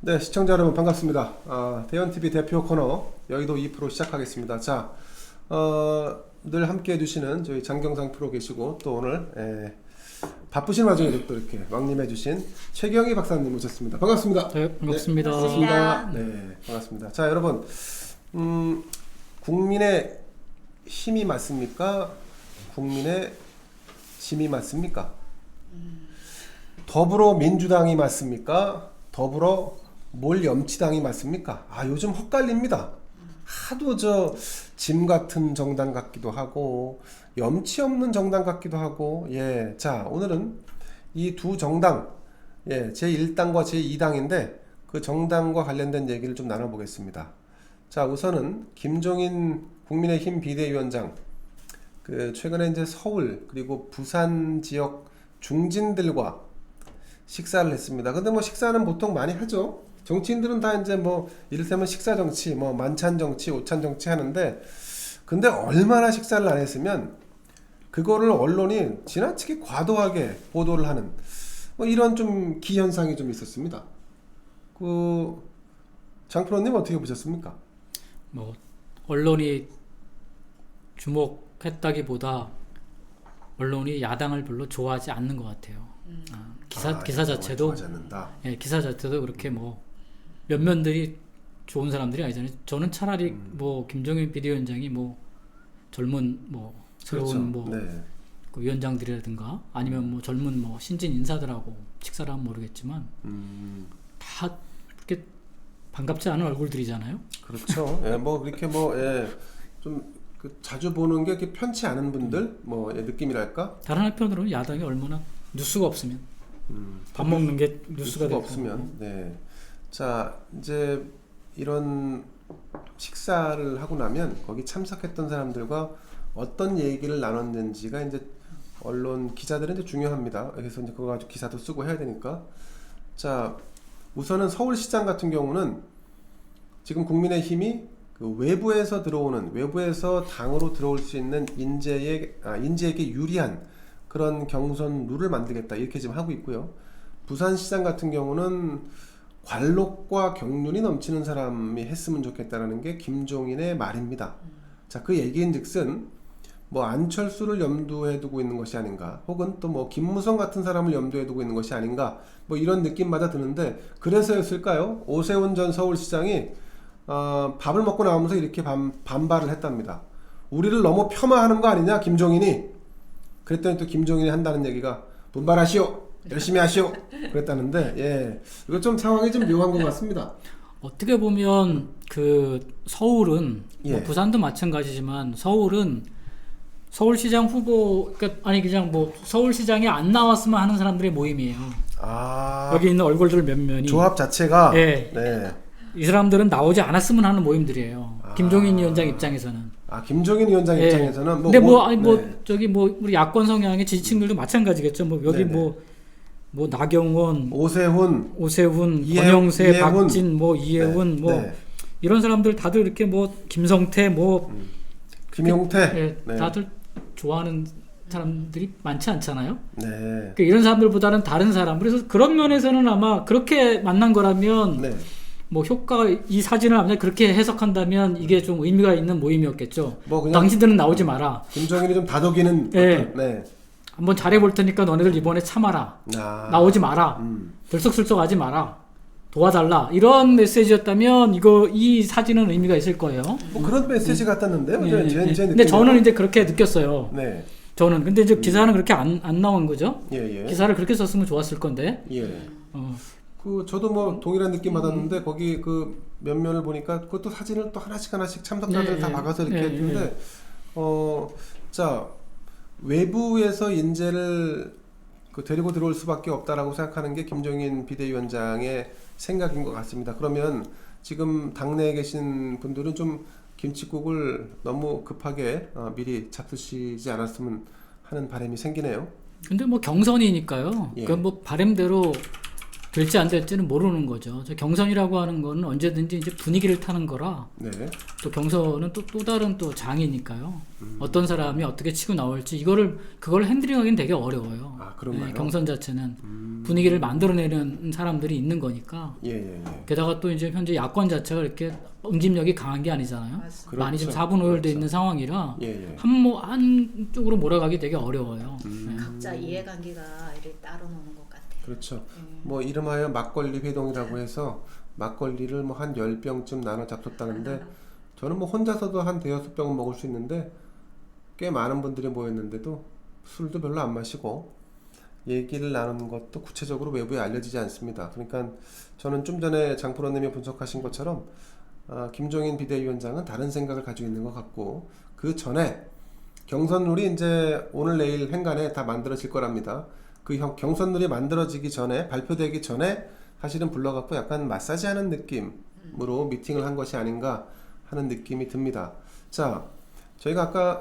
네, 시청자 여러분 반갑습니다. 대현TV 대표 코너 여의도 2% 시작하겠습니다. 자, 늘 함께 해주시는 저희 장경상 프로 계시고 또 오늘 바쁘신 와중에도 또 이렇게 왕림해주신 최경희 박사님 모셨습니다. 반갑습니다. 네, 반갑습니다. 네, 반갑습니다. 네, 반갑습니다. 자, 여러분, 국민의 힘이 맞습니까? 국민의 짐이 맞습니까? 더불어민주당이 맞습니까? 더불어 몰염치당이 맞습니까? 요즘 헛갈립니다. 하도 짐 같은 정당 같기도 하고 염치 없는 정당 같기도 하고. 자, 오늘은 이 두 정당, 제1당과 제2당인데 그 정당과 관련된 얘기를 좀 나눠보겠습니다. 자, 우선은 김종인 국민의힘 비대위원장, 최근에 이제 서울 그리고 부산 지역 중진들과 식사를 했습니다. 근데 뭐 식사는 보통 많이 하죠. 정치인들은 다 이제 뭐 이를테면 식사 정치, 뭐 만찬 정치, 오찬 정치 하는데, 근데 얼마나 식사를 안 했으면 그거를 언론이 지나치게 과도하게 보도를 하는 뭐 이런 좀 기현상이 좀 있었습니다. 장프로님 어떻게 보셨습니까? 뭐 언론이 주목했다기보다 언론이 야당을 별로 좋아하지 않는 것 같아요. 기사 자체도 기사 자체도 그렇게 뭐 면면들이 좋은 사람들이 아니잖아요. 저는 차라리 뭐 김종인 비대위원장이 뭐 젊은 뭐 새로운 그 위원장들이라든가 아니면 뭐 젊은 뭐 신진 인사들하고 식사를 하면 모르겠지만 다 그렇게 반갑지 않은 얼굴들이잖아요. 그렇죠. 뭐 그렇게 좀 자주 보는 게 이렇게 편치 않은 분들 느낌이랄까. 다른 한편으로는 야당이 얼마나 뉴스가 없으면 밥 먹는 게 뉴스가 없으면. 자, 이제 이런 식사를 하고 나면 거기 참석했던 사람들과 어떤 얘기를 나눴는지가 이제 언론 기자들은 이제 중요합니다. 그래서 이제 그거 가지고 기사도 쓰고 해야 되니까. 자, 우선은 서울시장 같은 경우는 지금 국민의힘이 외부에서 당으로 들어올 수 있는 인재에게 유리한 그런 경선 룰을 만들겠다, 이렇게 지금 하고 있고요. 부산시장 같은 경우는 관록과 경륜이 넘치는 사람이 했으면 좋겠다라는 게 김종인의 말입니다. 자, 그 얘기인즉슨 뭐 안철수를 염두에 두고 있는 것이 아닌가, 혹은 또 뭐 김무성 같은 사람을 염두에 두고 있는 것이 아닌가, 뭐 이런 느낌마다 드는데, 그래서였을까요? 오세훈 전 서울시장이 밥을 먹고 나오면서 이렇게 반발을 했답니다. 우리를 너무 폄하하는 거 아니냐, 김종인이. 그랬더니 또 김종인이 한다는 얘기가 분발하시오, 열심히 하시오, 그랬다는데, 이거 좀 상황이 좀 묘한 것 같습니다. 어떻게 보면 서울은 뭐 부산도 마찬가지지만 서울은 서울시장 후보, 그냥 뭐 서울시장이 안 나왔으면 하는 사람들의 모임이에요. 여기 있는 얼굴들 몇 면이 조합 자체가 이 사람들은 나오지 않았으면 하는 모임들이에요. 김종인 위원장 입장에서는. 김종인 위원장 입장에서는 근데 저기 우리 야권 성향의 지지층들도 마찬가지겠죠. 뭐 여기 뭐 나경원, 오세훈, 권영세, 박진, 이해훈, 이런 사람들 다들 이렇게 김성태, 김용태, 다들 좋아하는 사람들이 많지 않잖아요. 이런 사람들보다는 다른 사람. 그래서 그런 면에서는 아마 그렇게 만난 거라면 뭐 효과가, 이 사진을 아마 그렇게 해석한다면 이게 좀 의미가 있는 모임이었겠죠. 당신들은 나오지 마라. 김정일이 좀 다독이는. 한번 잘해볼 테니까 너네들 이번에 참아라. 나오지 마라. 들썩들썩하지 마라. 도와달라. 이런 메시지였다면 이 사진은 의미가 있을 거예요. 그런 메시지 같았는데요. 근데 저는 이제 그렇게 느꼈어요. 저는 근데 이제 기사는 그렇게 안 나온 거죠. 기사를 그렇게 썼으면 좋았을 건데. 저도 동일한 느낌 받았는데 거기 몇 면을 보니까 그것도 사진을 또 하나씩 참석자들 다 박아서 이렇게 했는데, 자, 외부에서 인재를 데리고 들어올 수밖에 없다라고 생각하는 게 김종인 비대위원장의 생각인 것 같습니다. 그러면 지금 당내에 계신 분들은 좀 김칫국을 너무 급하게 미리 잡수시지 않았으면 하는 바람이 생기네요. 근데 경선이니까요. 바람대로 될지 안 될지는 모르는 거죠. 저 경선이라고 하는 거는 언제든지 이제 분위기를 타는 거라 네. 또 경선은 또 다른 또 장이니까요. 어떤 사람이 어떻게 치고 나올지 그걸 핸들링하기는 되게 어려워요. 아, 그런가요? 경선 자체는 분위기를 만들어내는 사람들이 있는 거니까. 예. 게다가 또 이제 현재 야권 자체가 이렇게 응집력이 강한 게 아니잖아요. 맞습니다. 많이 좀 그렇죠. 사분오열돼 그렇죠. 있는 상황이라 예. 한쪽으로 몰아가기 되게 어려워요. 각자 이해관계가 이렇게 따로 노는 것 같아요. 그렇죠. 뭐 이름하여 막걸리 회동이라고 해서 막걸리를 뭐 한 10병쯤 나눠 잡섰다는데 저는 뭐 혼자서도 한 대여섯 병은 먹을 수 있는데 꽤 많은 분들이 모였는데도 술도 별로 안 마시고 얘기를 나누는 것도 구체적으로 외부에 알려지지 않습니다. 그러니까 저는 좀 전에 장프로님이 분석하신 것처럼 김종인 비대위원장은 다른 생각을 가지고 있는 것 같고 그 전에 경선룰이 이제 오늘 내일 행간에 다 만들어질 거랍니다. 그 경선룰이 만들어지기 전에 발표되기 전에 사실은 불러갖고 약간 마사지하는 느낌으로 미팅을 한 것이 아닌가 하는 느낌이 듭니다. 자, 저희가 아까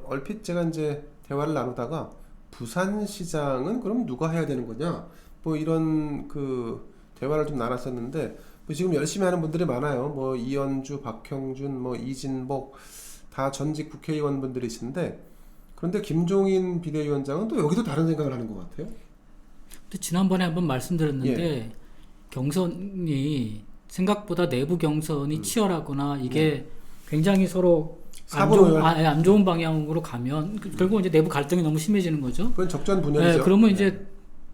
얼핏 제가 이제 대화를 나누다가 부산시장은 그럼 누가 해야 되는 거냐? 뭐 이런 그 대화를 좀 나눴었는데 뭐 지금 열심히 하는 분들이 많아요. 뭐 이현주, 박형준, 뭐 이진복 다 전직 국회의원분들이신데 그런데 김종인 비대위원장은 또 여기도 다른 생각을 하는 것 같아요. 근데 지난번에 한번 말씀드렸는데 경선이 생각보다 내부 경선이 치열하거나 이게 굉장히 서로 안 좋은 방향으로 가면 결국 이제 내부 갈등이 너무 심해지는 거죠. 그건 적전 분열이죠. 그러면 이제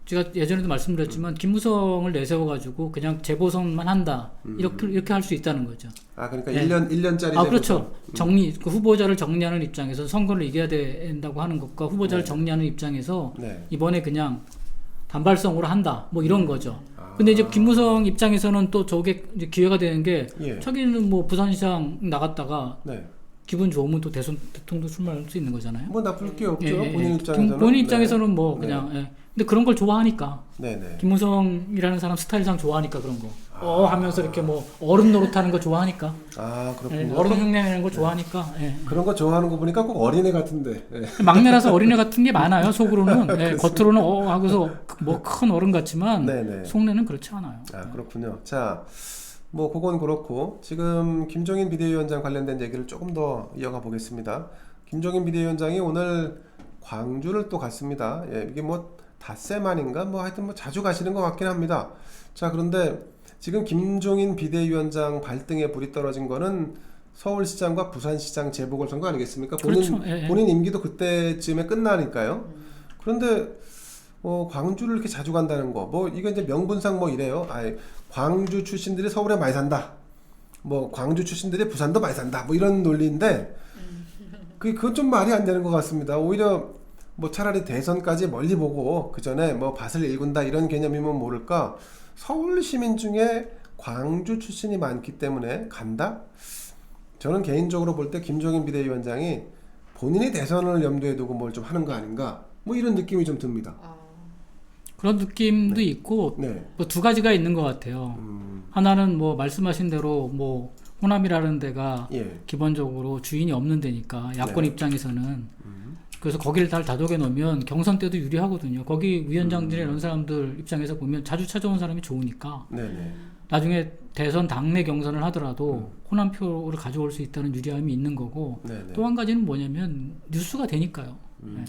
제가 예전에도 말씀드렸지만 김무성을 내세워가지고 그냥 재보선만 한다 이렇게 할 수 있다는 거죠. 그러니까 1년짜리 그렇죠. 그 후보자를 정리하는 입장에서 선거를 이겨야 된다고 하는 것과 후보자를 정리하는 입장에서 이번에 그냥 단발성으로 한다 뭐 이런 거죠. 근데 이제 김무성 입장에서는 또 저게 이제 기회가 되는 게 자기는 뭐 부산시장 나갔다가 기분 좋으면 또 대통령도 출마할 수 있는 거잖아요. 뭐 나쁠 게 없죠. 본인 입장에서는 뭐 그냥 근데 그런 걸 좋아하니까. 김무성이라는 사람 스타일상 좋아하니까 그런 거. 하면서 이렇게 뭐 어른 노릇하는 거 좋아하니까. 그렇군요. 어른 흉내내는 거 좋아하니까. 그런 거 좋아하는 거 보니까 꼭 어린애 같은데. 막내라서 어린애 같은 게 많아요. 속으로는. 겉으로는 하고서 뭐 큰 어른 같지만 속내는 그렇지 않아요. 그렇군요. 자, 뭐 그건 그렇고 지금 김종인 비대위원장 관련된 얘기를 조금 더 이어가 보겠습니다. 김종인 비대위원장이 오늘 광주를 또 갔습니다. 이게 뭐 닷새만인가 뭐 하여튼 뭐 자주 가시는 것 같긴 합니다. 자, 그런데 지금 김종인 비대위원장 발등에 불이 떨어진 거는 서울시장과 부산시장 재보궐선거 아니겠습니까? 본인 임기도 그때쯤에 끝나니까요. 그런데 광주를 이렇게 자주 간다는 거, 뭐 이거 이제 명분상 뭐 이래요. 광주 출신들이 서울에 많이 산다. 뭐 광주 출신들이 부산도 많이 산다. 뭐 이런 논리인데 그건 좀 말이 안 되는 것 같습니다. 오히려 뭐 차라리 대선까지 멀리 보고 그 전에 뭐 밭을 일군다 이런 개념이면 모를까. 서울 시민 중에 광주 출신이 많기 때문에 간다? 저는 개인적으로 볼 때 김종인 비대위원장이 본인이 대선을 염두에 두고 뭘 좀 하는 거 아닌가? 뭐 이런 느낌이 좀 듭니다. 그런 느낌도 있고 뭐 두 가지가 있는 것 같아요. 하나는 뭐 말씀하신 대로 뭐 호남이라는 데가 기본적으로 주인이 없는 데니까 야권 입장에서는 그래서 거기를 다 다독여 놓으면 경선 때도 유리하거든요. 거기 위원장들이나 이런 사람들 입장에서 보면 자주 찾아온 사람이 좋으니까 나중에 대선 당내 경선을 하더라도 호남표를 가져올 수 있다는 유리함이 있는 거고 또 한 가지는 뭐냐면 뉴스가 되니까요.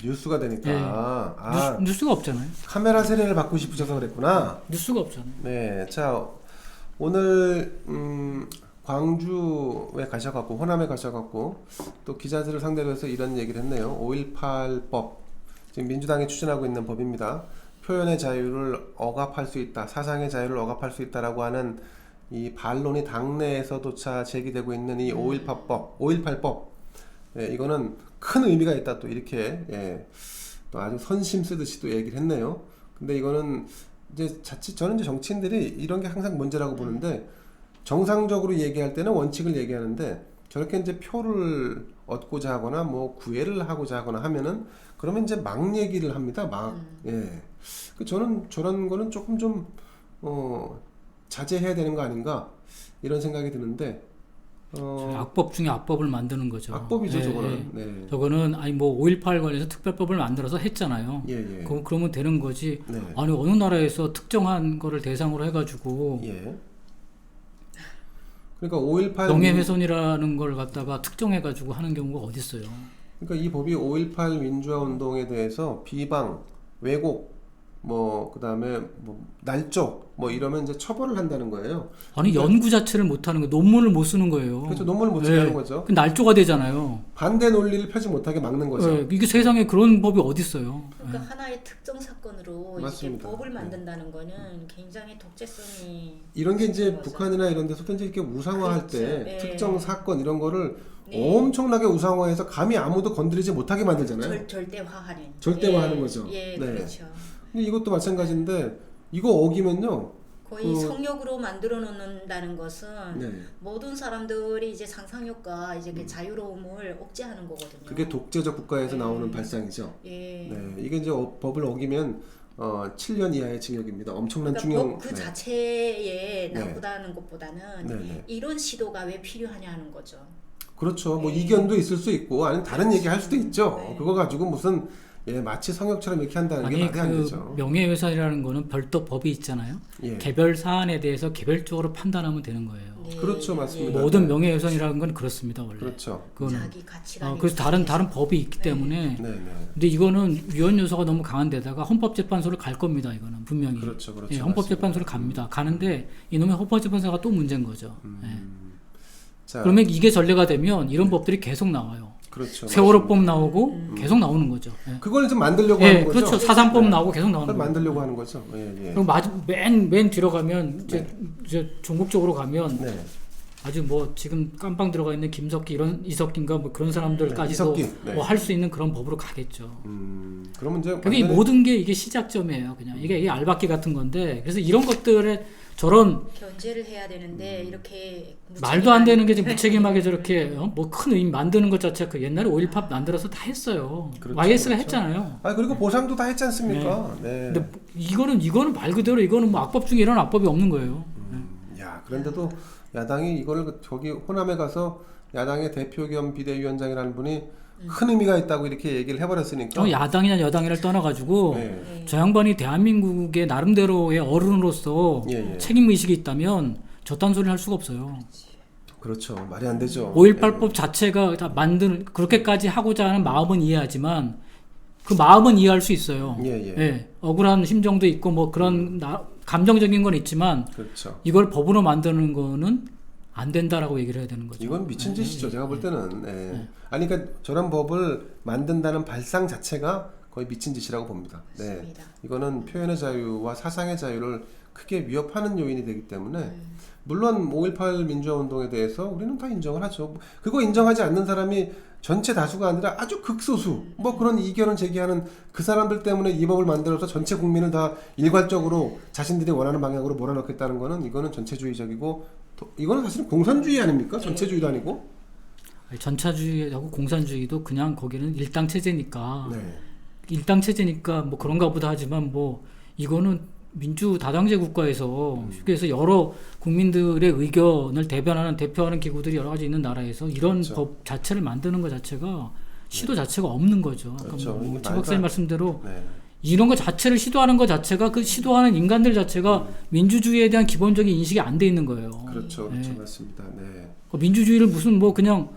뉴스가 되니까 뉴스가 없잖아요. 카메라 세례를 받고 싶으셔서 그랬구나. 뉴스가 없잖아요. 네, 자 오늘 광주에 가셔갖고 호남에 가셔갖고 또 기자들을 상대로 해서 이런 얘기를 했네요. 5.18법 지금 민주당이 추진하고 있는 법입니다. 표현의 자유를 억압할 수 있다, 사상의 자유를 억압할 수 있다라고 하는 이 반론이 당내에서조차 제기되고 있는 이 5.18법, 이거는 큰 의미가 있다 또 이렇게 또 아주 선심 쓰듯이 또 얘기를 했네요. 근데 이거는 이제 자칫 저는 이제 정치인들이 이런 게 항상 문제라고 보는데 정상적으로 얘기할 때는 원칙을 얘기하는데 저렇게 이제 표를 얻고자 하거나 뭐 구애를 하고자 하거나 하면은 그러면 이제 막 얘기를 합니다. 저는 저런 거는 조금 좀 자제해야 되는 거 아닌가 이런 생각이 드는데 악법 중에 악법을 만드는 거죠. 악법이죠, 예, 저거는. 예. 네. 저거는 아니 뭐 5.18 관련해서 특별법을 만들어서 했잖아요. 예, 예. 그러면 되는 거지. 네. 아니 어느 나라에서 특정한 거를 대상으로 해가지고 예. 그러니까 5.18 명예훼손이라는 걸 갖다가 특정해가지고 하는 경우가 어디 있어요? 그러니까 이 법이 5.18 민주화 운동에 대해서 비방, 왜곡, 뭐 그다음에 뭐 날조, 뭐 이러면 이제 처벌을 한다는 거예요. 아니 연구 자체를 못 하는 거, 논문을 못 쓰는 거예요. 그렇죠. 논문을 못 쓰게 하는 거죠. 그 날조가 되잖아요. 반대 논리를 펴지 못하게 막는 거죠. 예, 이게 세상에 그런 법이 어디 있어요? 그러니까 하나의 특정 사건으로 이렇게 맞습니다. 법을 네. 만든다는 거는 굉장히 독재성이 이런 게 이제 있는 거죠. 북한이나 이런 데서 굉장히 이렇게 우상화할 그렇죠. 때 네. 특정 사건 이런 거를 네. 엄청나게 우상화해서 감히 아무도 건드리지 못하게 만들잖아요. 절대화하는. 절대화하는 거죠. 예, 네. 그렇죠. 근데 이것도 마찬가지인데 이거 어기면요. 거의 성역으로 만들어 놓는다는 것은 네. 모든 사람들이 이제 상상력과 이제 그 자유로움을 억제하는 거거든요. 그게 독재적 국가에서 네. 나오는 발상이죠. 예. 네. 이게 이제 법을 어기면 7년 이하의 징역입니다. 엄청난 그러니까 중형. 법 그 네. 자체에 네. 나쁘다는 것보다는 네, 네. 이런 시도가 왜 필요하냐 하는 거죠. 그렇죠. 뭐 네. 이견도 있을 수 있고 아니면 다른 그렇죠. 얘기 할 수도 있죠. 네. 그거 가지고 무슨 마치 성역처럼 이렇게 한다는 게 아니 말이 안 그 되죠. 명예훼손이라는 거는 별도 법이 있잖아요. 예. 개별 사안에 대해서 개별적으로 판단하면 되는 거예요. 네. 그렇죠, 맞습니다. 모든 네. 명예훼손이라는 건 그렇습니다 원래. 그렇죠. 그거는 자기 가치관이 그래서 다른 법이 있기 네. 때문에. 네, 네. 근데 이거는 위헌 요소가 너무 강한 데다가 헌법재판소를 갈 겁니다. 이거는 분명히. 그렇죠, 그렇죠. 예, 헌법재판소를 갑니다. 가는데 이놈의 헌법재판소가 또 문제인 거죠. 예. 자, 그러면 이게 전례가 되면 이런 법들이 계속 나와요. 그렇죠. 세월호법 나오고 계속 나오는 거죠. 예. 그걸 좀 만들려고 예, 하는 거죠. 그렇죠. 사상법 네. 나오고 계속 나오는 그걸 거죠. 만들려고 하는 거죠. 예, 예. 그럼 맨 뒤로 가면 이제 종국적으로 가면 네. 아주 뭐 지금 깜빵 들어가 있는 김석기 이석기인가 뭐 그런 사람들까지도 이석기. 네. 뭐 할 수 있는 그런 법으로 가겠죠. 그러면 이제 그게 완전히- 모든 게 이게 시작점이에요. 그냥 이게 알박기 같은 건데 그래서 이런 것들에 저런 견제를 해야 되는데 이렇게 말도 안 되는 게 지금 무책임하게 저렇게 뭐 큰 의미 만드는 것 자체가 그 옛날에 5.18 만들어서 다 했어요. 그렇죠, YS가 그렇죠. 했잖아요. 그리고 보상도 다 했지 않습니까? 네. 근데 이거는 말 그대로 이거는 뭐 악법 중에 이런 악법이 없는 거예요. 야, 그런데도 야당이 이걸 저기 호남에 가서 야당의 대표 겸 비대위원장이라는 분이 큰 의미가 있다고 이렇게 얘기를 해버렸으니까. 야당이냐 여당이냐를 떠나가지고 네. 저 양반이 대한민국의 나름대로의 어른으로서 예, 예. 책임 의식이 있다면 저딴 소리를 할 수가 없어요. 그렇죠. 말이 안 되죠. 5.18법 자체가 다 그렇게까지 하고자 하는 마음은 이해하지만 그 마음은 이해할 수 있어요. 예. 억울한 심정도 있고 뭐 그런 감정적인 건 있지만 그렇죠. 이걸 법으로 만드는 거는 안 된다라고 얘기를 해야 되는 거죠. 이건 미친 짓이죠. 제가 볼 때는. 네. 아니 그러니까 저런 법을 만든다는 발상 자체가 거의 미친 짓이라고 봅니다. 네. 맞습니다. 이거는 표현의 자유와 사상의 자유를 크게 위협하는 요인이 되기 때문에 물론 5.18 민주화 운동에 대해서 우리는 다 인정을 하죠. 그거 인정하지 않는 사람이 전체 다수가 아니라 아주 극소수 뭐 그런 이견을 제기하는 그 사람들 때문에 이 법을 만들어서 전체 국민을 다 일괄적으로 자신들이 원하는 방향으로 몰아넣겠다는 거는 이거는 전체주의적이고 이거는 사실은 공산주의 아닙니까? 전체주의도 아니고. 전차주의하고 공산주의도 그냥 거기는 일당 체제니까 네. 일당 체제니까 뭐 그런가 보다 하지만 뭐 이거는 민주 다당제 국가에서 쉽게 해서 여러 국민들의 의견을 대표하는 기구들이 여러 가지 있는 나라에서 이런 그렇죠. 법 자체를 만드는 것 자체가 시도 자체가 없는 거죠. 그렇죠. 그러니까 이게 뭐 최 박사님 말씀대로 네. 이런 것 자체를 시도하는 것 자체가 그 시도하는 인간들 자체가 민주주의에 대한 기본적인 인식이 안 돼 있는 거예요. 그렇죠. 네. 맞습니다. 네. 그 민주주의를 무슨 뭐 그냥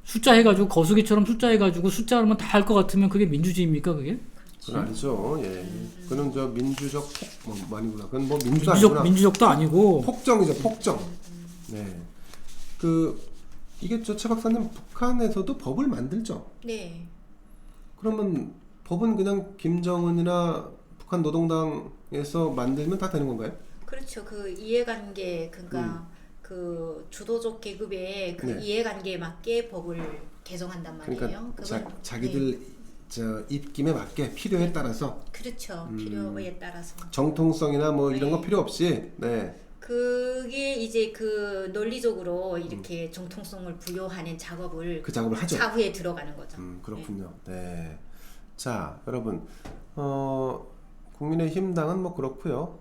숫자 해가지고 거수기처럼 숫자 해가지고 숫자 하면 다 할 것 같으면 그게 민주주의입니까 그게? 그건 아니죠. 예. 그는 저 민주적 아니구나. 그건 뭐 민주도 아니구나. 민주적도 아니고 폭정이죠. 폭정. 네. 이게 최 박사님 북한에서도 법을 만들죠. 네. 그러면 법은 그냥 김정은이나 북한 노동당에서 만들면 다 되는 건가요? 그렇죠. 그 이해관계 그러니까 그 주도적 계급의 그 네. 이해관계에 맞게 법을 개정한단 말이에요. 그러니까 그건- 자기들 네. 저 입김에 맞게 필요에 따라서 그렇죠. 필요에 따라서. 정통성이나 뭐 이런 거 네. 필요 없이 네. 그게 이제 그 논리적으로 이렇게 정통성을 부여하는 작업을 그 작업을 하죠. 차후에 들어가는 거죠. 그렇군요. 네. 자, 여러분, 국민의힘당은 뭐 그렇고요.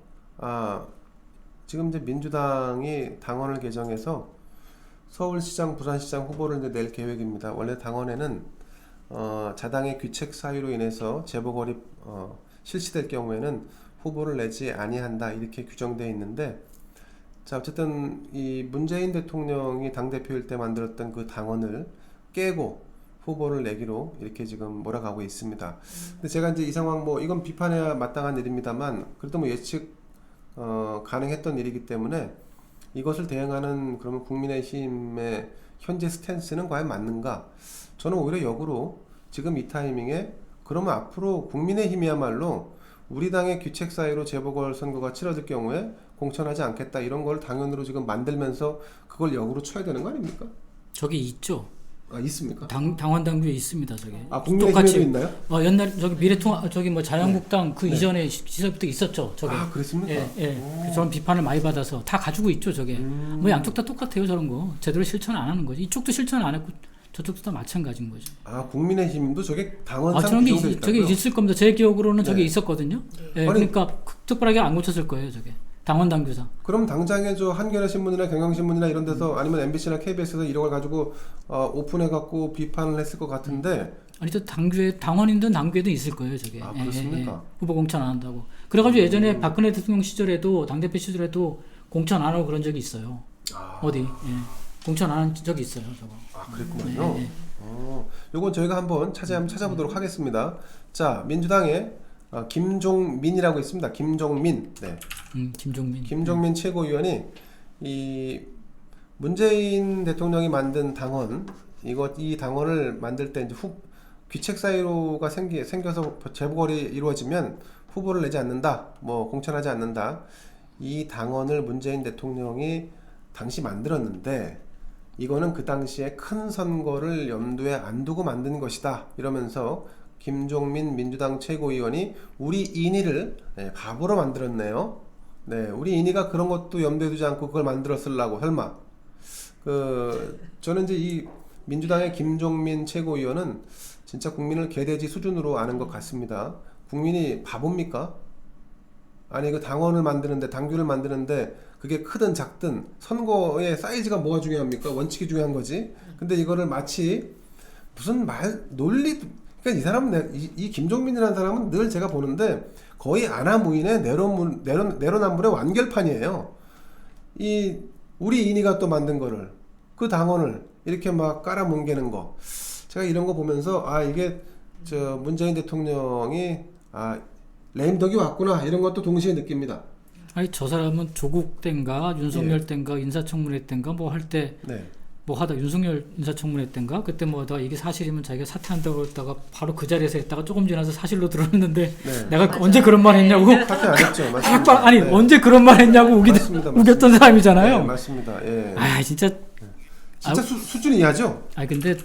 지금 이제 민주당이 당원을 개정해서 서울시장, 부산시장 후보를 이제 낼 계획입니다. 원래 당원에는 자당의 귀책 사유로 인해서 재보궐이 실시될 경우에는 후보를 내지 아니한다 이렇게 규정되어 있는데, 자 어쨌든 이 문재인 대통령이 당 대표일 때 만들었던 그 당원을 깨고 후보를 내기로 이렇게 지금 몰아가고 있습니다. 근데 제가 이제 이 상황 뭐 이건 비판해야 마땅한 일입니다만 그래도 뭐 예측 가능했던 일이기 때문에 이것을 대응하는 그러면 국민의힘의 현재 스탠스는 과연 맞는가? 저는 오히려 역으로 지금 이 타이밍에 그러면 앞으로 국민의힘이야말로 우리 당의 귀책 사유로 재보궐선거가 치러질 경우에 공천하지 않겠다 이런 걸 당연으로 지금 만들면서 그걸 역으로 쳐야 되는 거 아닙니까? 저기 있죠. 아 있습니까? 당원 당규에 있습니다. 저게. 아 국민의힘에도 있나요? 옛날 저기 미래통합 저기 뭐 자유한국당 그 이전에 시절부터 있었죠. 저게. 아 그렇습니까? 예. 저런 비판을 많이 받아서 다 가지고 있죠. 저게. 뭐 양쪽 다 똑같아요. 저런 거 제대로 실천 안 하는 거지. 이쪽도 실천 안 했고 저쪽도 다 마찬가지인 거죠. 아 국민의힘도 저게 당원상 저런 게 규정돼 저게 있다고요? 있을 겁니다. 제 기억으로는 저게 네. 있었거든요. 예, 아니, 그러니까 특별하게 안 고쳤을 거예요. 저게. 당원 당규상. 그럼 당장에 저 한겨레 신문이나 경향신문이나 이런 데서 아니면 MBC나 KBS에서 이런 걸 가지고 오픈해 갖고 비판을 했을 것 같은데. 아니 저 당규에 당원이든 당규에도 있을 거예요. 저게. 아, 그렇습니까? 후보 공천 안 한다고. 그래가지고 예전에 박근혜 대통령 시절에도 당대표 시절에도 공천 안 하고 그런 적이 있어요. 어디? 공천 안 한 적이 있어요. 저거. 아 그랬구만요. 요건 저희가 한번 찾아보도록 하겠습니다. 자 민주당의 김종민이라고 있습니다. 김종민. 네. 김종민. 김종민 최고위원이 이 문재인 대통령이 만든 당원 이 당원을 만들 때 이제 귀책 사유가 생겨서 재보궐이 이루어지면 후보를 내지 않는다, 뭐 공천하지 않는다. 이 당원을 문재인 대통령이 당시 만들었는데 이거는 그 당시에 큰 선거를 염두에 안 두고 만든 것이다. 이러면서 김종민 민주당 최고위원이 우리 인의를 바보로 만들었네요. 네, 우리 인의가 그런 것도 염두에 두지 않고 그걸 만들었으려고 설마. 저는 이제 이 민주당의 김종민 최고위원은 진짜 국민을 개돼지 수준으로 아는 것 같습니다. 국민이 바보입니까? 아니 그 당원을 만드는데 당규를 만드는데 그게 크든 작든 선거의 사이즈가 뭐가 중요합니까? 원칙이 중요한 거지. 근데 이거를 마치 무슨 논리 그러니까 이 사람은 이 김종민이라는 사람은 늘 제가 보는데 거의 아나무인의 내로남불의 완결판이에요. 이 우리 인이가 또 만든 거를 그 당원을 이렇게 막 깔아뭉개는 거 제가 이런 거 보면서 이게 저 문재인 대통령이 레임덕이 왔구나 이런 것도 동시에 느낍니다. 아니 저 사람은 조국 땐가 윤석열 땐가 인사청문회 땐가 뭐 할 때 뭐 하다 윤석열 인사청문회 땐가 그때 뭐다 이게 사실이면 자기가 사퇴한다고 했다가 바로 그 자리에서 했다가 조금 지나서 사실로 들었는데 내가 언제 그런 말 했냐고 사퇴 안 했죠. 맞습니다. 아니 언제 그런 말 했냐고 우겼던 사람이잖아요. 네, 맞습니다. 예. 진짜 수준이 이하죠. 근데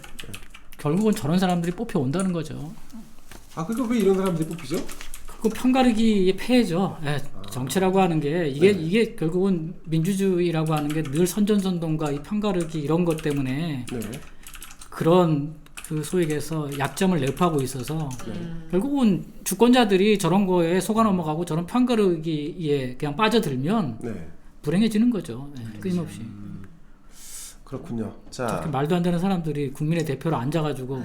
결국은 저런 사람들이 뽑혀 온다는 거죠. 그러니까 왜 이런 사람들이 뽑히죠? 그 편가르기의 폐해죠. 정치라고 하는 게 이게 결국은 민주주의라고 하는 게 늘 선전선동과 이 편가르기 이런 것 때문에 그런 그 소위 얘기해서 약점을 내포하고 있어서 결국은 주권자들이 저런 거에 속아 넘어가고 저런 편가르기에 그냥 빠져들면 불행해지는 거죠. 끊임없이. 그렇군요. 자, 말도 안 되는 사람들이 국민의 대표로 앉아가지고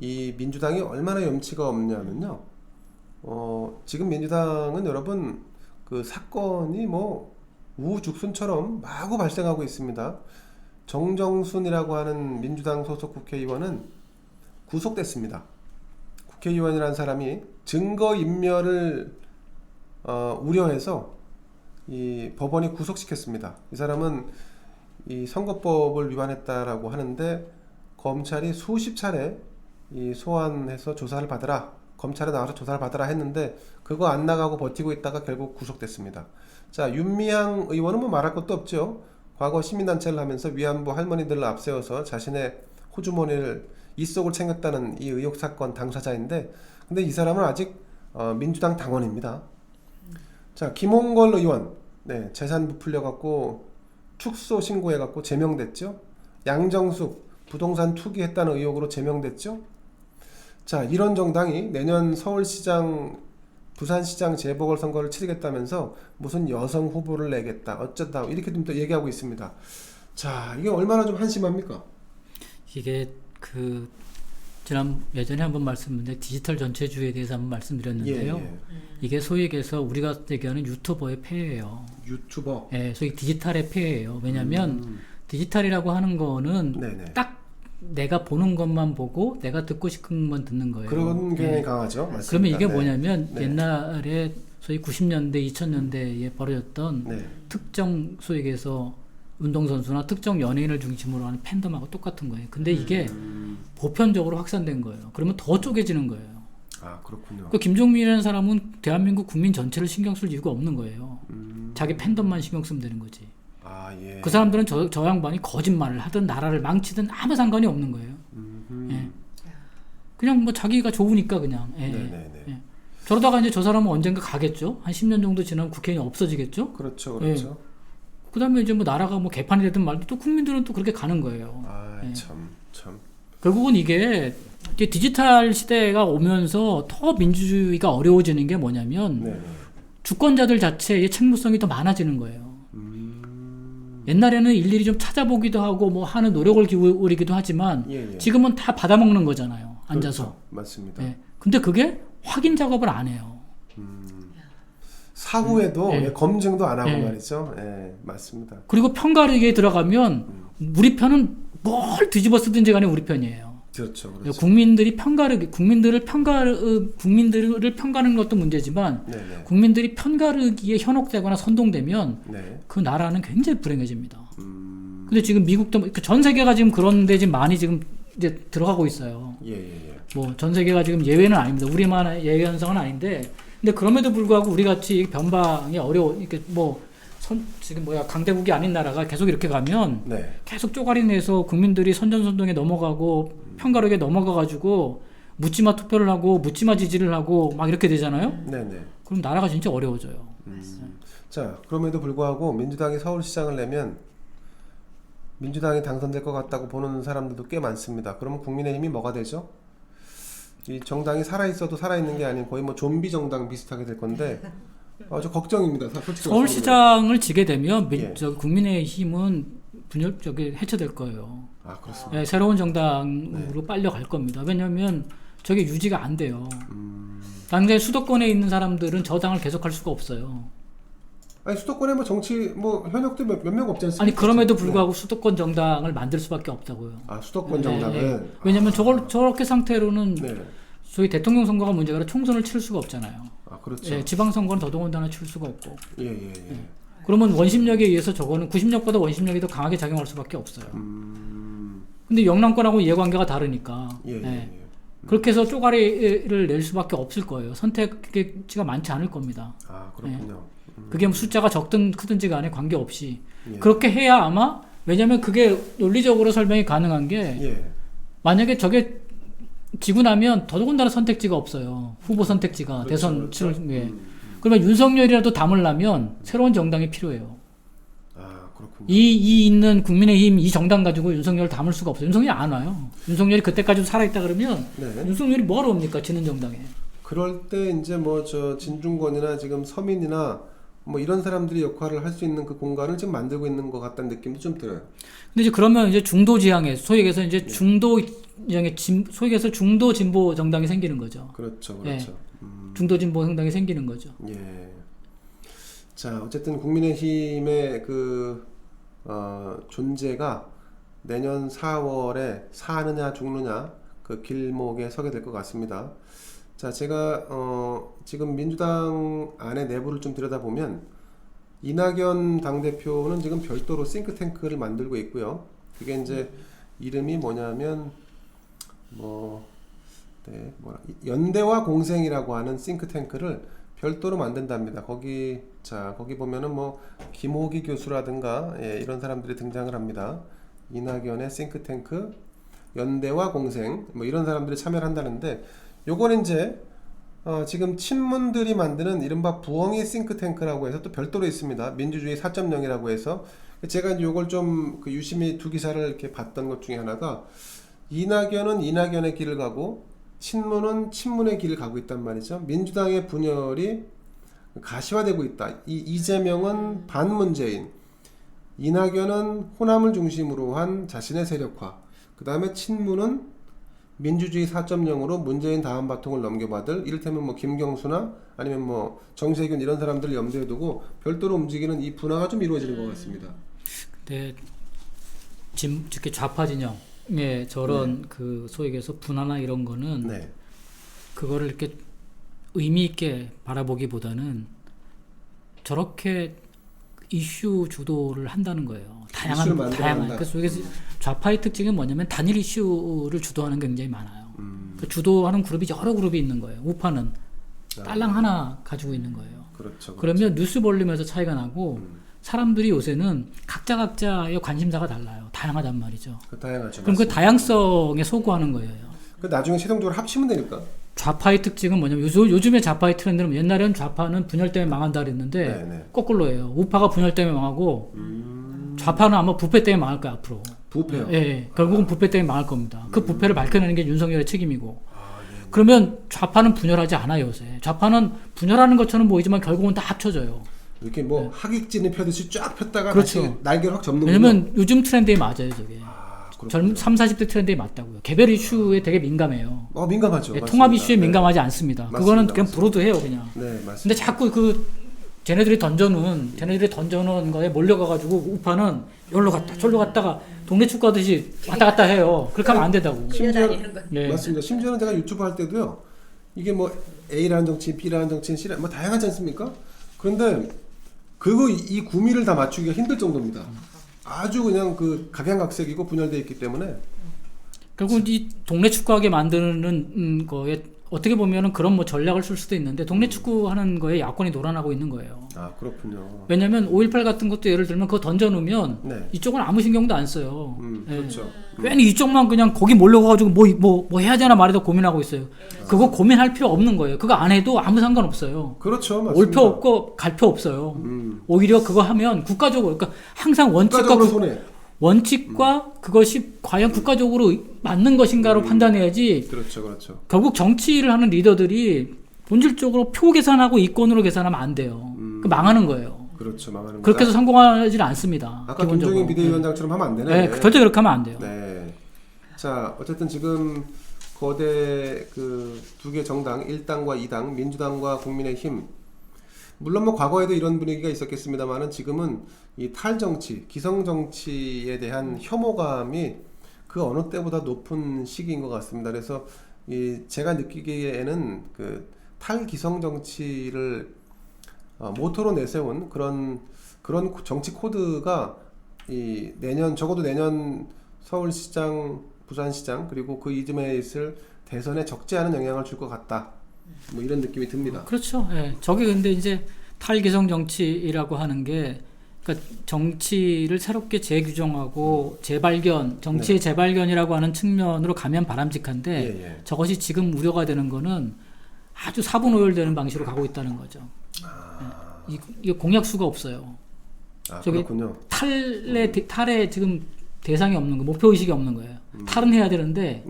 이 민주당이 얼마나 염치가 없냐면요. 지금 민주당은 여러분 그 사건이 뭐 우후죽순처럼 마구 발생하고 있습니다. 정정순이라고 하는 민주당 소속 국회의원은 구속됐습니다. 국회의원이라는 사람이 증거인멸을 우려해서 이 법원이 구속시켰습니다. 이 사람은 이 선거법을 위반했다라고 하는데 검찰이 수십 차례 이 소환해서 조사를 받으라, 검찰에 나와서 조사를 받으라 했는데 그거 안 나가고 버티고 있다가 결국 구속됐습니다. 자, 윤미향 의원은 뭐 말할 것도 없죠. 과거 시민단체를 하면서 위안부 할머니들을 앞세워서 자신의 호주머니를 이속을 챙겼다는 이 의혹 사건 당사자인데, 근데 이 사람은 아직 민주당 당원입니다. 자, 김홍걸 의원, 재산 부풀려 갖고 축소 신고해 갖고 제명됐죠. 양정숙 부동산 투기했다는 의혹으로 제명됐죠. 자, 이런 정당이 내년 서울시장, 부산시장 재보궐선거를 치르겠다면서 무슨 여성 후보를 내겠다, 어쩌다 이렇게 좀 또 얘기하고 있습니다. 자, 이게 얼마나 좀 한심합니까? 이게 그 예전에 한번 말씀드렸는데 디지털 전체주의에 대해서 한번 말씀드렸는데요. 예, 예. 이게 소위 얘기해서 우리가 얘기하는 유튜버의 폐해예요. 유튜버. 예, 소위 디지털의 폐해예요. 왜냐하면 디지털이라고 하는 거는 네네. 딱 내가 보는 것만 보고 내가 듣고 싶은 것만 듣는 거예요. 그런 경향이 예. 강하죠. 맞습니다. 그러면 이게 네. 뭐냐면 네. 옛날에 소위 90년대, 2000년대에 벌어졌던 네. 특정 소위 얘기해서 운동선수나 특정 연예인을 중심으로 하는 팬덤하고 똑같은 거예요. 근데 이게 보편적으로 확산된 거예요. 그러면 더 쪼개지는 거예요. 아, 그렇군요. 그 김종민이라는 사람은 대한민국 국민 전체를 신경 쓸 이유가 없는 거예요. 자기 팬덤만 신경 쓰면 되는 거지. 아, 예. 그 사람들은 저 양반이 거짓말을 하든 나라를 망치든 아무 상관이 없는 거예요. 예. 그냥 뭐 자기가 좋으니까 그냥. 예. 네네네. 예. 저러다가 이제 저 사람은 언젠가 가겠죠. 한 10년 정도 지나면 국회의원이 없어지겠죠. 그렇죠, 그렇죠. 그다음에 이제 뭐 나라가 뭐 개판이 되든 말든 또 국민들은 또 그렇게 가는 거예요. 아, 예. 참. 결국은 이게 디지털 시대가 오면서 더 민주주의가 어려워지는 게 뭐냐면 네네. 주권자들 자체의 책무성이 더 많아지는 거예요. 옛날에는 일일이 좀 찾아보기도 하고 뭐 하는 노력을 기울이기도 하지만 예, 예. 지금은 다 받아먹는 거잖아요. 앉아서. 그렇죠. 맞습니다. 예. 근데 그게 확인 작업을 안 해요. 사후에도 예. 예, 검증도 안 하고 예. 말이죠. 예, 맞습니다. 그리고 편가르기에 들어가면 우리 편은 뭘 뒤집어 쓰든지 간에 우리 편이에요. 그렇죠, 그렇죠. 국민들을 편가르는 것도 문제지만 네네. 국민들이 편가르기에 현혹되거나 선동되면 네. 그 나라는 굉장히 불행해집니다. 근데 지금 미국도 전 세계가 지금 그런데 지금 많이 지금 이제 들어가고 있어요. 예, 예, 예. 뭐 전 세계가 지금 예외는 아닙니다. 우리만 예외 현상은 아닌데, 근데 그럼에도 불구하고 우리 같이 변방이 이렇게 지금 강대국이 아닌 나라가 계속 이렇게 가면 네. 계속 쪼가리 내서 국민들이 선전선동에 넘어가고 편가르기에 넘어가가지고 묻지마 투표를 하고 묻지마 지지를 하고 막 이렇게 되잖아요. 네네. 그럼 나라가 진짜 어려워져요. 자, 그럼에도 불구하고 민주당이 서울시장을 내면 민주당이 당선될 것 같다고 보는 사람들도 꽤 많습니다. 그러면 국민의힘이 뭐가 되죠? 이 정당이 살아있어도 살아있는 게 아닌 거의 뭐 좀비 정당 비슷하게 될 건데 저 걱정입니다. 솔직히 서울시장을 지게 되면 예. 국민의힘은 해체될 거예요. 아, 그렇습니다. 예, 새로운 정당으로 빨려 갈 겁니다. 왜냐하면 저게 유지가 안 돼요. 당장 수도권에 있는 사람들은 저 당을 계속할 수가 없어요. 아니, 수도권에 뭐 정치 현역도 몇 명 없지 않습니까? 아니 그럼에도 불구하고 수도권 정당을 만들 수밖에 없다고요. 아, 수도권 정당은. 예. 왜냐하면 저렇게 상태로는 네. 저희 대통령 선거가 문제가 아니라 총선을 치를 수가 없잖아요. 아, 그렇죠. 예, 지방선거는 더더군다나 치를 수가 없고. 예, 예, 예. 그러면 원심력에 의해서 저거는 구심력보다 원심력이 더 강하게 작용할 수밖에 없어요. 근데 영남권하고 이해관계가 다르니까. 예, 예, 예. 예. 그렇게 해서 쪼가리를 낼 수밖에 없을 거예요. 선택지가 많지 않을 겁니다. 아, 그렇군요. 그게 뭐 숫자가 적든 크든지 간에 관계없이. 예. 그렇게 해야 아마, 왜냐면 그게 논리적으로 설명이 가능한 게, 예. 만약에 저게 지고 나면 더더군다나 선택지가 없어요. 후보 선택지가. 그렇죠, 대선 그렇죠. 치를, 예. 그러면 윤석열이라도 담으려면 새로운 정당이 필요해요. 아, 그렇군요. 이 있는 국민의힘 이 정당 가지고 윤석열을 담을 수가 없어요. 윤석열이 안 와요. 윤석열이 그때까지도 살아있다 그러면 네. 윤석열이 뭐하러 옵니까? 지는 정당에. 그럴 때 이제 뭐 진중권이나 지금 서민이나 뭐 이런 사람들이 역할을 할 수 있는 그 공간을 지금 만들고 있는 것 같다는 느낌도 좀 들어요. 근데 이제 그러면 이제 중도 지향에 소위 얘기해서 이제 중도 지향에 소위 얘기해서 중도 진보 정당이 생기는 거죠. 그렇죠, 그렇죠. 중도 진보 정당이 생기는 거죠. 예. 자, 어쨌든 국민의힘의 존재가 내년 4월에 사느냐 죽느냐 그 길목에 서게 될 것 같습니다. 자, 제가 지금 민주당 안에 내부를 좀 들여다보면 이낙연 당대표는 지금 별도로 싱크탱크를 만들고 있고요. 그게 이제 이름이 뭐냐면 연대와 공생이라고 하는 싱크탱크를 별도로 만든답니다. 거기 보면은 뭐 김호기 교수라든가 이런 사람들이 등장을 합니다. 이낙연의 싱크탱크, 연대와 공생 뭐 이런 사람들이 참여를 한다는데 요건 이제 지금 친문들이 만드는 이른바 부엉이 싱크탱크라고 해서 또 별도로 있습니다. 민주주의 4.0이라고 해서 제가 이제 요걸 좀 유심히 두 기사를 이렇게 봤던 것 중에 하나가 이낙연은 이낙연의 길을 가고 친문은 친문의 길을 가고 있단 말이죠. 민주당의 분열이 가시화되고 있다. 이재명은 반문재인, 이낙연은 호남을 중심으로 한 자신의 세력화. 그 다음에 친문은 민주주의 4.0으로 문재인 다음 바통을 넘겨받을 이를테면 뭐 김경수나 아니면 뭐 정세균 이런 사람들을 염두에 두고 별도로 움직이는 이 분화가 좀 이루어지는 것 같습니다. 근데 지금 이렇게 좌파 진영의 저런 그 소위 얘기해서 분화나 이런 거는 네. 그거를 이렇게 의미 있게 바라보기보다는 저렇게 이슈 주도를 한다는 거예요. 다양한. 그래서 여기서 좌파의 특징은 뭐냐면 단일 이슈를 주도하는 게 굉장히 많아요. 그 주도하는 그룹이 여러 그룹이 있는 거예요. 우파는 딸랑 하나 가지고 있는 거예요. 그렇죠. 그러면 뉴스 볼륨에서 차이가 나고 사람들이 요새는 각자의 관심사가 달라요. 다양하단 말이죠. 다양하죠. 그럼 그 다양성에 소구하는 거예요. 그 나중에 최종적으로 합치면 되니까. 좌파의 특징은 뭐냐면 요즘에 좌파의 트렌드는 옛날에는 좌파는 분열 때문에 망한다 그랬는데 네네. 거꾸로예요. 우파가 분열 때문에 망하고 좌파는 아마 부패 때문에 망할 거야 앞으로. 부패요? 예. 결국은 부패 때문에 망할 겁니다. 그 부패를 밝혀내는 게 윤석열의 책임이고. 네. 그러면 좌파는 분열하지 않아요 요새. 좌파는 분열하는 것처럼 보이지만 결국은 다 합쳐져요. 이렇게 뭐 하객진을 펴듯이 쫙 폈다가 그렇죠. 다시 날개를 확 접는 왜냐면 요즘 트렌드에 맞아요 저게. 그렇군요. 젊은 30, 40대 트렌드에 맞다고요. 개별 이슈에 되게 민감해요. 민감하죠. 예, 맞습니다. 통합 이슈에 네. 민감하지 않습니다. 맞습니다. 그거는 그냥 불어도 해요 그냥. 네, 맞습니다. 근데 자꾸 쟤네들이 던져놓은 거에 몰려가가지고 우파는 여기로 갔다 저기로 갔다가 동네 축구하듯이 왔다 갔다 해요. 그렇게 하면 안 된다고. 밀려다니는 거. 네. 맞습니다. 심지어는 제가 유튜브 할 때도요. 이게 뭐 A라는 정치인, B라는 정치인, C라는 뭐 다양하지 않습니까? 그런데 이 구미를 다 맞추기가 힘들 정도입니다. 아주 그냥 그 각양각색이고 분열되어 있기 때문에 결국 이 동네 축구하게 만드는 거에 어떻게 보면은 그런 뭐 전략을 쓸 수도 있는데 동네 축구하는 거에 야권이 놀아나고 있는 거예요. 그렇군요. 왜냐면 5.18 같은 것도 예를 들면 그거 던져놓으면 네. 이쪽은 아무 신경도 안 써요. 그렇죠. 괜히 이쪽만 그냥 거기 몰려가가지고 뭐 해야 되나 말이다 고민하고 있어요. 그거 고민할 필요 없는 거예요. 그거 안 해도 아무 상관없어요. 그렇죠. 맞습니다. 올 표 없고 갈 표 없어요. 오히려 그거 하면 국가적으로 그러니까 항상 원칙과 그것이 과연 국가적으로 맞는 것인가로 판단해야지. 그렇죠. 결국 정치를 하는 리더들이 본질적으로 표 계산하고 이권으로 계산하면 안 돼요. 그 망하는 거예요. 그렇죠. 망하는 그렇게 해서 성공하지는 않습니다. 아까 기본적으로. 김종인 비대위원장처럼 하면 안 되네. 네, 절대 그렇게 하면 안 돼요. 네. 자, 어쨌든 지금 거대 그 두 개 정당, 1당과 2당, 민주당과 국민의힘 물론 뭐 과거에도 이런 분위기가 있었겠습니다만은 지금은 이 탈정치, 기성정치에 대한 혐오감이 그 어느 때보다 높은 시기인 것 같습니다. 그래서 제가 느끼기에는 그 탈기성정치를 모토로 내세운 그런 정치 코드가 적어도 내년 서울시장, 부산시장 그리고 그 이듬해에 있을 대선에 적지 않은 영향을 줄 것 같다. 뭐 이런 느낌이 듭니다. 그렇죠. 예. 저게 근데 이제 탈기성 정치라고 하는 게 그러니까 정치를 새롭게 재규정하고 재발견, 정치의 재발견이라고 하는 측면으로 가면 바람직한데 저것이 지금 우려가 되는 거는 아주 사분오열되는 방식으로 가고 있다는 거죠. 예. 이게 공약수가 없어요. 그렇군요. 탈에 지금 대상이 없는 거, 목표 의식이 없는 거예요. 탈은 해야 되는데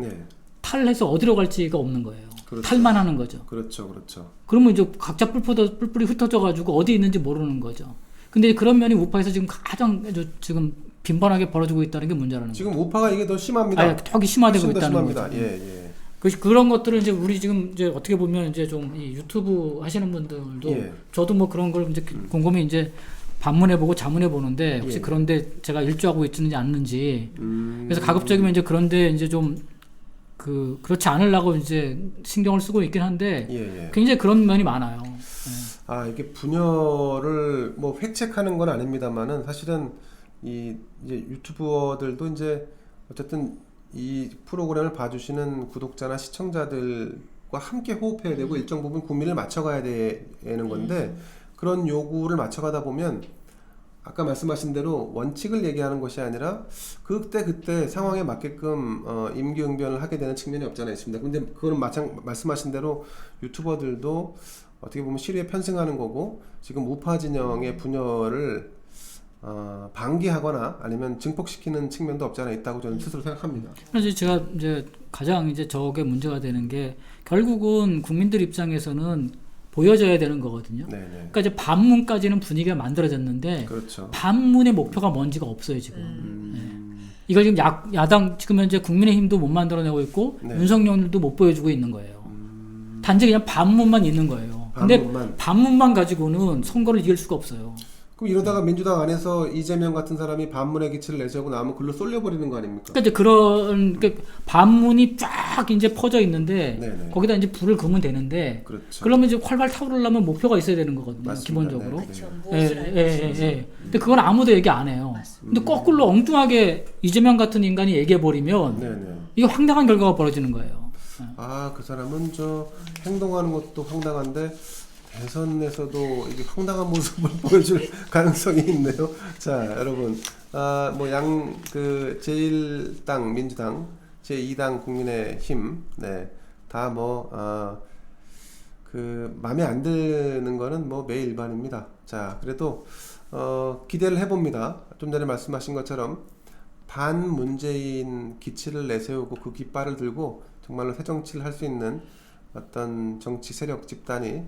탈해서 어디로 갈지가 없는 거예요. 그렇죠. 탈만 하는 거죠. 그렇죠. 그러면 이제 각자 뿔뿔이 흩어져가지고 어디 있는지 모르는 거죠. 근데 그런 면이 우파에서 지금 가장 지금 빈번하게 벌어지고 있다는 게 문제라는 거죠. 지금 우파가 이게 더 심합니다. 더 심화되고 있다는 거죠. 예. 그런 것들을 이제 우리 지금 이제 어떻게 보면 이제 좀 이 유튜브 하시는 분들도 저도 뭐 그런 걸 이제 곰곰이 이제 반문해보고 자문해 보는데 혹시 그런데 제가 일조하고 있는지 않는지 그래서 가급적이면 이제 그런데 이제 좀 그렇지 않으려고 이제 신경을 쓰고 있긴 한데 굉장히 그런 면이 많아요. 이게 분열을 뭐 획책하는 건 아닙니다만은 사실은 이제 유튜버들도 이제 어쨌든 이 프로그램을 봐주시는 구독자나 시청자들과 함께 호흡해야 되고 일정 부분 국민을 맞춰가야 되는 건데 그런 요구를 맞춰가다 보면 아까 말씀하신 대로 원칙을 얘기하는 것이 아니라 그때 상황에 맞게끔 임기응변을 하게 되는 측면이 없지 않아 있습니다. 근데 그거는 말씀하신 대로 유튜버들도 어떻게 보면 시류에 편승하는 거고 지금 우파 진영의 분열을 방기하거나 아니면 증폭시키는 측면도 없지 않아 있다고 저는 스스로 생각합니다. 그래서 제가 이제 가장 이제 저게 문제가 되는 게 결국은 국민들 입장에서는 보여져야 되는 거거든요. 네네. 그러니까 이제 반문까지는 분위기가 만들어졌는데 그렇죠. 반문의 목표가 뭔지가 없어요 지금. 이걸 지금 야당 지금 현재 국민의힘도 못 만들어내고 있고 네. 윤석열도 못 보여주고 있는 거예요. 단지 그냥 반문만 있는 거예요. 근데 반문만 가지고는 선거를 이길 수가 없어요. 그럼 이러다가 민주당 안에서 이재명 같은 사람이 반문의 기치를 내세우고 나면 글로 쏠려버리는 거 아닙니까? 그러니까 이제 그러니까 반문이 쫙 이제 퍼져 있는데 네네. 거기다 이제 불을 그으면 되는데 그렇죠. 그러면 이제 활발 타오르려면 목표가 있어야 되는 거거든요. 맞습니다. 기본적으로. 네. 그렇죠. 예, 무엇을 할 것인지. 근데 그건 아무도 얘기 안 해요. 근데 거꾸로 엉뚱하게 이재명 같은 인간이 얘기해 버리면 네네. 이게 황당한 결과가 벌어지는 거예요. 아, 그 사람은 저 행동하는 것도 황당한데 대선에서도 이게 황당한 모습을 보여줄 가능성이 있네요. 자, 여러분, 뭐 그 제1당 민주당, 제2당 국민의힘, 네, 다 뭐 그 마음에 안 드는 거는 뭐 매일 일반입니다. 자, 그래도 기대를 해봅니다. 좀 전에 말씀하신 것처럼 반문재인 기치를 내세우고 그 깃발을 들고 정말로 새 정치를 할 수 있는 어떤 정치 세력 집단이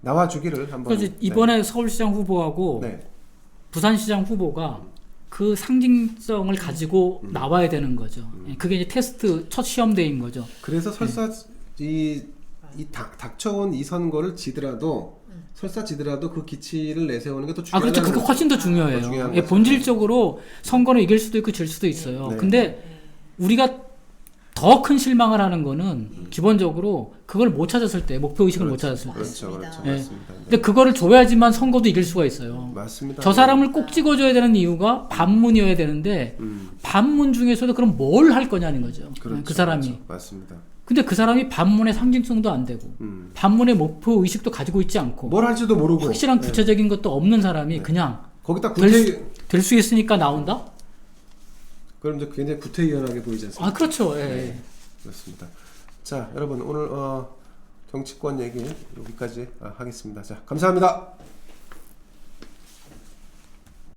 나와주기를 한번. 그래서 이번에 서울시장 후보하고 네. 부산시장 후보가 그 상징성을 가지고 나와야 되는 거죠. 그게 이제 테스트 첫 시험대인 거죠. 그래서 설사 닥쳐온 이 선거를 지더라도 설사 지더라도 그 기치를 내세우는 게 더 중요하다. 그렇죠. 그게 훨씬 더 중요해요. 예, 본질적으로 선거는 이길 수도 있고 질 수도 있어요. 네. 근데 우리가 더 큰 실망을 하는 거는 기본적으로 그걸 못 찾았을 때, 목표 의식을 못 찾았을 때. 그렇죠, 그렇죠, 예. 맞습니다. 네. 근데 그거를 줘야지만 선거도 이길 수가 있어요. 맞습니다. 저 사람을 꼭 찍어줘야 되는 이유가 반문이어야 되는데 반문 중에서도 그럼 뭘 할 거냐는 거죠. 그렇죠, 그 사람이. 그렇죠. 맞습니다. 근데 그 사람이 반문의 상징성도 안 되고 반문의 목표 의식도 가지고 있지 않고 뭘 할지도 모르고 확실한 구체적인 것도 없는 사람이 그냥 거기다 될 수 있으니까 나온다? 그럼 이제 굉장히 구태의연하게 보이지 않습니까? 그렇죠. 예. 네, 그렇습니다. 자, 여러분 오늘 정치권 얘기 여기까지 하겠습니다. 자, 감사합니다.